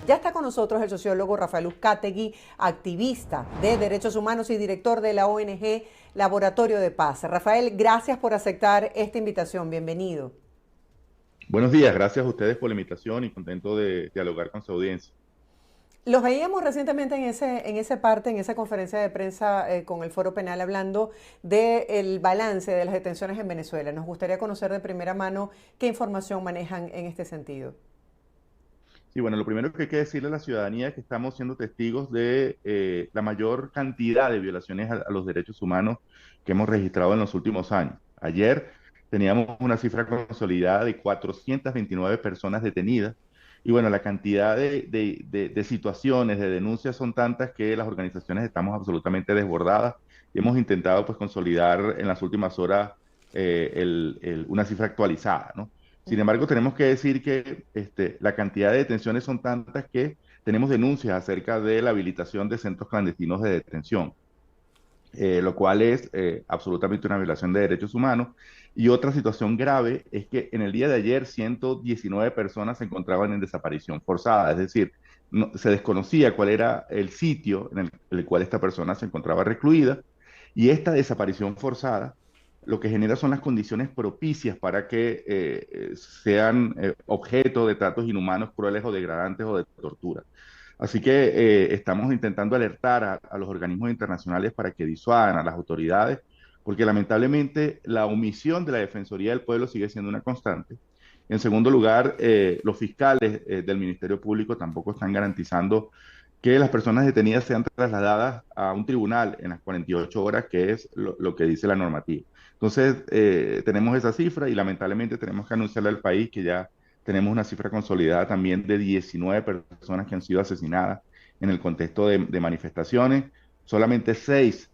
Ya está con nosotros el sociólogo Rafael Uzcategui, activista de derechos humanos y director de la ONG Laboratorio de Paz. Rafael, gracias por aceptar esta invitación. Bienvenido. Buenos días, gracias a ustedes por la invitación y contento de dialogar con su audiencia. Los veíamos recientemente en esa parte, en esa conferencia de prensa con el Foro Penal, hablando del balance de las detenciones en Venezuela. Nos gustaría conocer de primera mano qué información manejan en este sentido. Sí, bueno, lo primero que hay que decirle a la ciudadanía es que estamos siendo testigos de la mayor cantidad de violaciones a los derechos humanos que hemos registrado en los últimos años. Ayer teníamos una cifra consolidada de 429 personas detenidas y bueno, la cantidad de situaciones, de denuncias son tantas que las organizaciones estamos absolutamente desbordadas y hemos intentado pues consolidar en las últimas horas una cifra actualizada, ¿no? Sin embargo, tenemos que decir que la cantidad de detenciones son tantas que tenemos denuncias acerca de la habilitación de centros clandestinos de detención, lo cual es absolutamente una violación de derechos humanos. Y otra situación grave es que en el día de ayer 119 personas se encontraban en desaparición forzada, es decir, se desconocía cuál era el sitio en el cual esta persona se encontraba recluida y esta desaparición forzada lo que genera son las condiciones propicias para que sean objeto de tratos inhumanos, crueles o degradantes o de tortura. Así que estamos intentando alertar a los organismos internacionales para que disuadan a las autoridades, porque lamentablemente la omisión de la Defensoría del Pueblo sigue siendo una constante. En segundo lugar, los fiscales del Ministerio Público tampoco están garantizando que las personas detenidas sean trasladadas a un tribunal en las 48 horas, que es lo que dice la normativa. Entonces, tenemos esa cifra y lamentablemente tenemos que anunciarle al país que ya tenemos una cifra consolidada también de 19 personas que han sido asesinadas en el contexto de manifestaciones. Solamente 6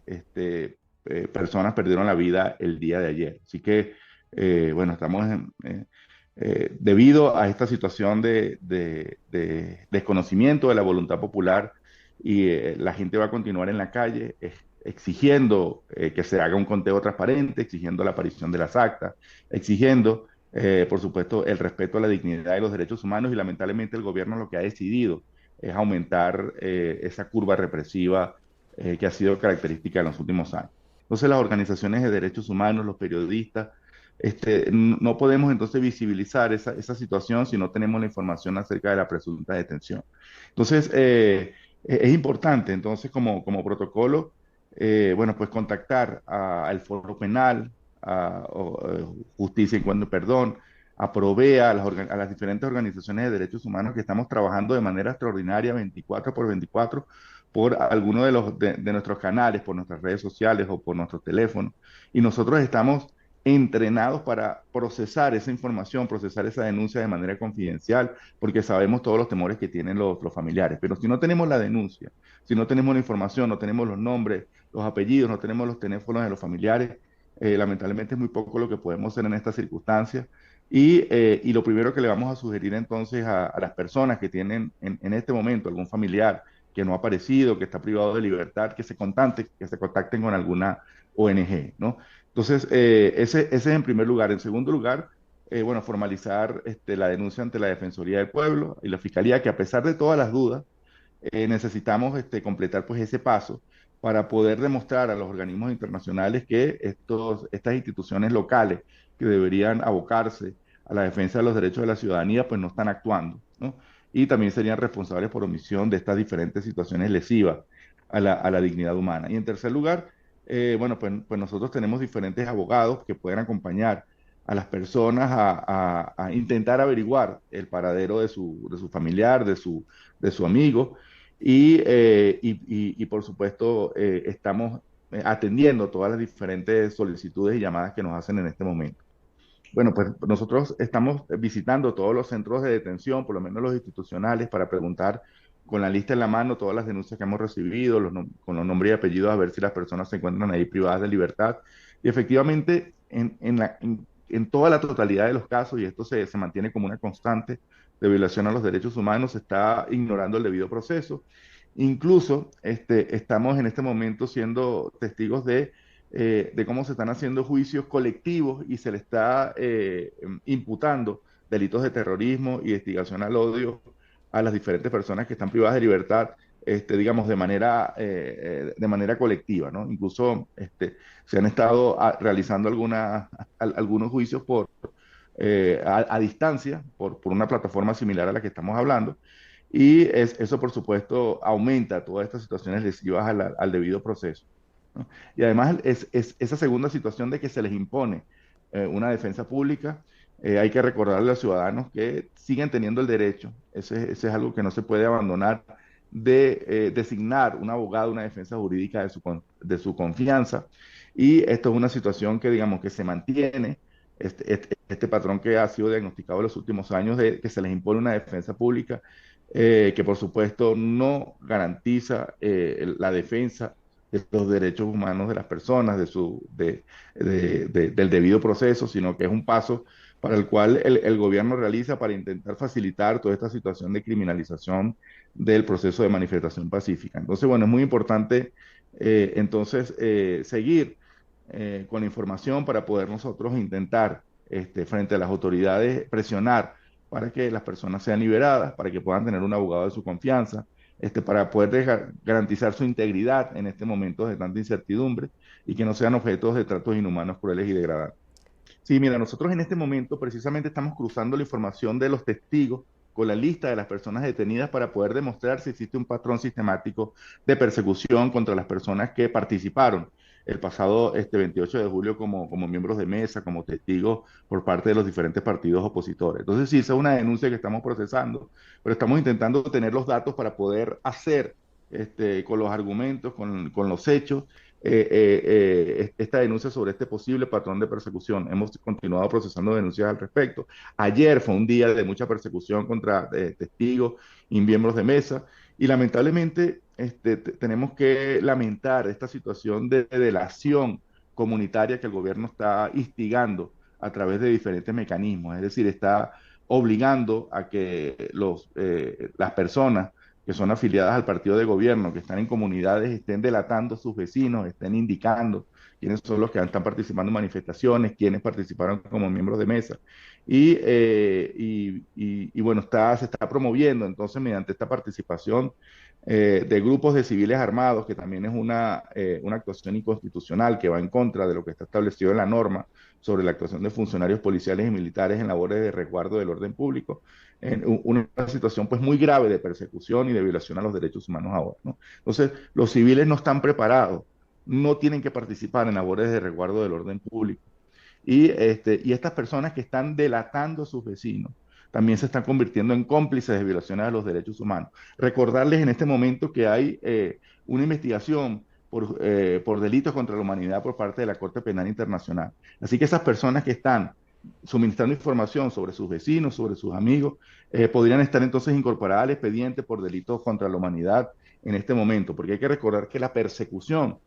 personas perdieron la vida el día de ayer. Así que, bueno, estamos debido a esta situación de desconocimiento de la voluntad popular y la gente va a continuar en la calle exigiendo que se haga un conteo transparente, exigiendo la aparición de las actas, exigiendo por supuesto, el respeto a la dignidad de los derechos humanos y lamentablemente el gobierno lo que ha decidido es aumentar esa curva represiva que ha sido característica en los últimos años. Entonces, las organizaciones de derechos humanos, los periodistas, no podemos entonces visibilizar esa situación si no tenemos la información acerca de la presunta detención. Entonces, es importante, entonces, como protocolo, bueno, pues contactar al foro penal, Justicia Encuentro y Perdón, a Provea, a las diferentes organizaciones de derechos humanos que estamos trabajando de manera extraordinaria 24 por 24 por alguno de nuestros canales, por nuestras redes sociales o por nuestros teléfonos. Y nosotros estamos entrenados para procesar esa información, procesar esa denuncia de manera confidencial, porque sabemos todos los temores que tienen los familiares. Pero si no tenemos la denuncia, si no tenemos la información, no tenemos los nombres, los apellidos, no tenemos los teléfonos de los familiares, lamentablemente es muy poco lo que podemos hacer en estas circunstancias. Y lo primero que le vamos a sugerir entonces a las personas que tienen en este momento algún familiar que no ha aparecido, que está privado de libertad, que se contacten con alguna ONG, ¿no? Entonces, ese es en primer lugar. En segundo lugar, bueno, formalizar la denuncia ante la Defensoría del Pueblo y la Fiscalía, que a pesar de todas las dudas, necesitamos completar pues ese paso para poder demostrar a los organismos internacionales que estas instituciones locales que deberían abocarse a la defensa de los derechos de la ciudadanía, pues no están actuando, ¿no? Y también serían responsables por omisión de estas diferentes situaciones lesivas a la dignidad humana. Y en tercer lugar, bueno, pues nosotros tenemos diferentes abogados que pueden acompañar a las personas a intentar averiguar el paradero de su familiar, de su amigo, y por supuesto estamos atendiendo todas las diferentes solicitudes y llamadas que nos hacen en este momento. Bueno, pues nosotros estamos visitando todos los centros de detención, por lo menos los institucionales, para preguntar con la lista en la mano todas las denuncias que hemos recibido, con los nombres y apellidos, a ver si las personas se encuentran ahí privadas de libertad. Y efectivamente, en toda la totalidad de los casos, y esto se mantiene como una constante de violación a los derechos humanos, se está ignorando el debido proceso. Incluso estamos en este momento siendo testigos de cómo se están haciendo juicios colectivos y se le está imputando delitos de terrorismo y de instigación al odio a las diferentes personas que están privadas de libertad, digamos, de manera colectiva, ¿no? Incluso se han estado realizando algunos juicios a distancia por una plataforma similar a la que estamos hablando. Y eso, por supuesto, aumenta todas estas situaciones lesivas al debido proceso, ¿no? Y además esa segunda situación de que se les impone una defensa pública, hay que recordarle a los ciudadanos que siguen teniendo el derecho, ese es algo que no se puede abandonar, de designar un abogado, una defensa jurídica de su confianza. Y esto es una situación que, digamos, que se mantiene, este patrón que ha sido diagnosticado en los últimos años de que se les impone una defensa pública, que por supuesto no garantiza la defensa de los derechos humanos de las personas, del debido proceso, sino que es un paso para el cual el gobierno realiza para intentar facilitar toda esta situación de criminalización del proceso de manifestación pacífica. Entonces, bueno, es muy importante seguir con la información para poder nosotros intentar, frente a las autoridades, presionar para que las personas sean liberadas, para que puedan tener un abogado de su confianza, para poder garantizar su integridad en este momento de tanta incertidumbre y que no sean objetos de tratos inhumanos, crueles y degradantes. Sí, mira, nosotros en este momento precisamente estamos cruzando la información de los testigos con la lista de las personas detenidas para poder demostrar si existe un patrón sistemático de persecución contra las personas que participaron el pasado 28 de julio como miembros de mesa, como testigos por parte de los diferentes partidos opositores. Entonces, sí, esa es una denuncia que estamos procesando, pero estamos intentando tener los datos para poder hacer, con los argumentos, con los hechos, esta denuncia sobre este posible patrón de persecución. Hemos continuado procesando denuncias al respecto. Ayer fue un día de mucha persecución contra testigos y miembros de mesa, y lamentablemente tenemos que lamentar esta situación de delación comunitaria que el gobierno está instigando a través de diferentes mecanismos, es decir, está obligando a que las personas que son afiliadas al partido de gobierno, que están en comunidades, estén delatando a sus vecinos, estén indicando quiénes son los que están participando en manifestaciones, quiénes participaron como miembros de mesa. Y bueno, se está promoviendo entonces mediante esta participación de grupos de civiles armados, que también es una actuación inconstitucional que va en contra de lo que está establecido en la norma sobre la actuación de funcionarios policiales y militares en labores de resguardo del orden público, en una situación pues muy grave de persecución y de violación a los derechos humanos ahora, ¿no? Entonces, los civiles no están preparados, no tienen que participar en labores de resguardo del orden público. Y estas personas que están delatando a sus vecinos también se están convirtiendo en cómplices de violaciones a los derechos humanos. Recordarles en este momento que hay una investigación por delitos contra la humanidad por parte de la Corte Penal Internacional. Así que esas personas que están suministrando información sobre sus vecinos, sobre sus amigos, podrían estar entonces incorporadas al expediente por delitos contra la humanidad en este momento, porque hay que recordar que la persecución,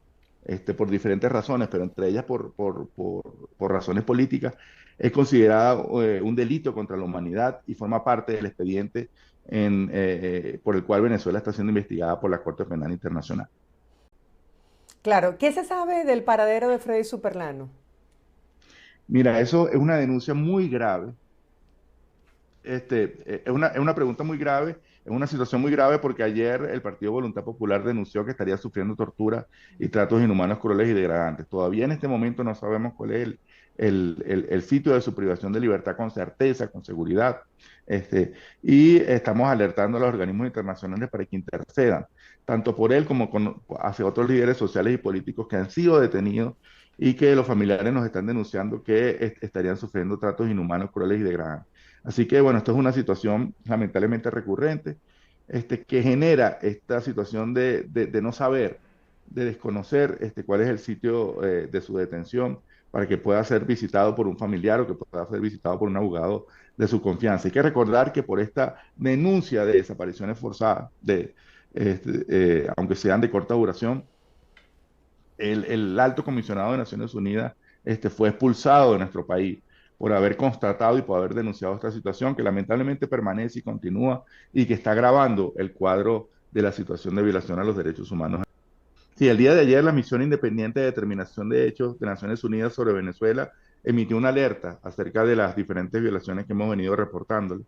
por diferentes razones, pero entre ellas por razones políticas, es considerada un delito contra la humanidad y forma parte del expediente por el cual Venezuela está siendo investigada por la Corte Penal Internacional. Claro, ¿qué se sabe del paradero de Freddy Superlano? Mira, eso es una denuncia muy grave. Es una pregunta muy grave, es una situación muy grave porque ayer el Partido Voluntad Popular denunció que estaría sufriendo tortura y tratos inhumanos, crueles y degradantes. Todavía en este momento no sabemos cuál es el sitio de su privación de libertad con certeza, con seguridad. Y estamos alertando a los organismos internacionales para que intercedan, tanto por él como hacia otros líderes sociales y políticos que han sido detenidos y que los familiares nos están denunciando que estarían sufriendo tratos inhumanos, crueles y degradantes. Así que bueno, esto es una situación lamentablemente recurrente, que genera esta situación de no saber, de desconocer cuál es el sitio de su detención para que pueda ser visitado por un familiar o que pueda ser visitado por un abogado de su confianza. Hay que recordar que por esta denuncia de desapariciones forzadas, aunque sean de corta duración, el alto comisionado de Naciones Unidas fue expulsado de nuestro país por haber constatado y por haber denunciado esta situación que lamentablemente permanece y continúa y que está agravando el cuadro de la situación de violación a los derechos humanos. Sí, el día de ayer la Misión Independiente de Determinación de Hechos de Naciones Unidas sobre Venezuela emitió una alerta acerca de las diferentes violaciones que hemos venido reportando.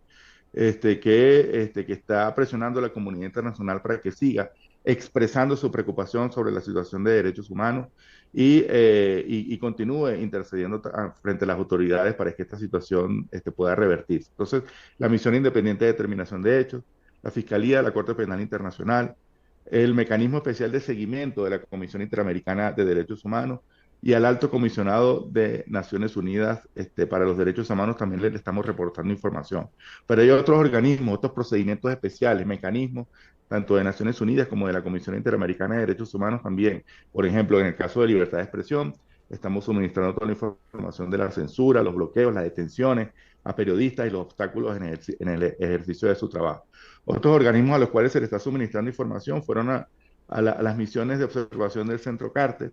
que está presionando a la comunidad internacional para que siga expresando su preocupación sobre la situación de derechos humanos y continúe intercediendo frente a las autoridades para que esta situación pueda revertirse. Entonces, la Misión Independiente de Determinación de Hechos, la Fiscalía de la Corte Penal Internacional, el Mecanismo Especial de Seguimiento de la Comisión Interamericana de Derechos Humanos y al Alto Comisionado de Naciones Unidas para los Derechos Humanos también le estamos reportando información. Pero hay otros organismos, otros procedimientos especiales, mecanismos, tanto de Naciones Unidas como de la Comisión Interamericana de Derechos Humanos también. Por ejemplo, en el caso de libertad de expresión, estamos suministrando toda la información de la censura, los bloqueos, las detenciones a periodistas y los obstáculos en el ejercicio de su trabajo. Otros organismos a los cuales se le está suministrando información fueron a las misiones de observación del Centro Carter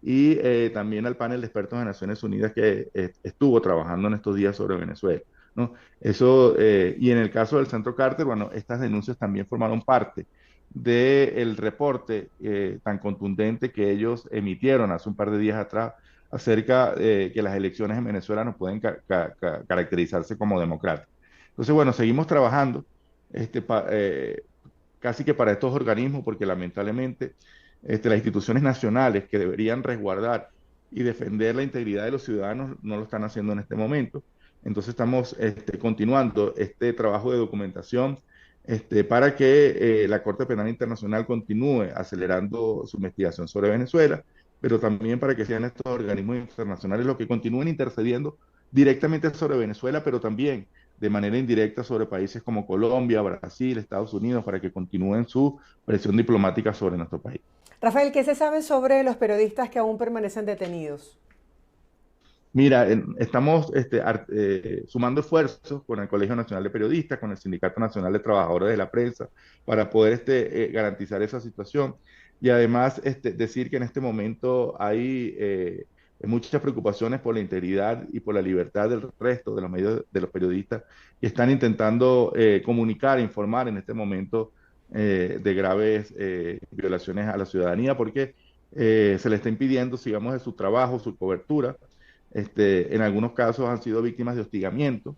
y también al panel de expertos de Naciones Unidas que estuvo trabajando en estos días sobre Venezuela, ¿no? Eso, y en el caso del Centro Carter, bueno, estas denuncias también formaron parte del reporte tan contundente que ellos emitieron hace un par de días atrás acerca de que las elecciones en Venezuela no pueden caracterizarse como democráticas. Entonces, bueno, seguimos trabajando este, pa, eh, casi que para estos organismos, porque lamentablemente las instituciones nacionales que deberían resguardar y defender la integridad de los ciudadanos no lo están haciendo en este momento. Entonces estamos continuando este trabajo de documentación para que la Corte Penal Internacional continúe acelerando su investigación sobre Venezuela, pero también para que sean estos organismos internacionales los que continúen intercediendo directamente sobre Venezuela, pero también de manera indirecta sobre países como Colombia, Brasil, Estados Unidos, para que continúen su presión diplomática sobre nuestro país. Rafael, ¿qué se sabe sobre los periodistas que aún permanecen detenidos? Mira, estamos sumando esfuerzos con el Colegio Nacional de Periodistas, con el Sindicato Nacional de Trabajadores de la Prensa, para poder garantizar esa situación. Y además decir que en este momento hay muchas preocupaciones por la integridad y por la libertad del resto de los medios, de los periodistas, que están intentando comunicar, informar en este momento de graves violaciones a la ciudadanía, porque se le está impidiendo, sigamos, de su trabajo, su cobertura. En algunos casos han sido víctimas de hostigamiento.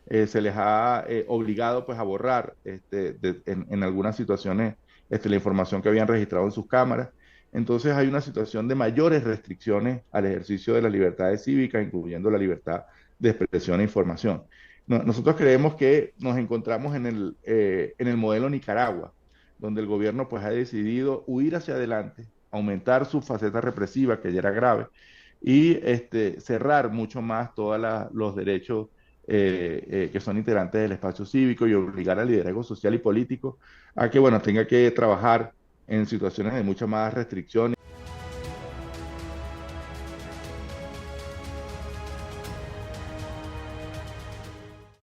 Se les ha obligado pues a borrar en algunas situaciones la información que habían registrado en sus cámaras. Entonces hay una situación de mayores restricciones al ejercicio de las libertades cívicas, incluyendo la libertad de expresión e información. Nosotros creemos que nos encontramos en el modelo Nicaragua, donde el gobierno pues ha decidido huir hacia adelante, aumentar su faceta represiva, que ya era grave, y cerrar mucho más todos los derechos que son integrantes del espacio cívico y obligar al liderazgo social y político a que, bueno, tenga que trabajar en situaciones de mucha más restricción.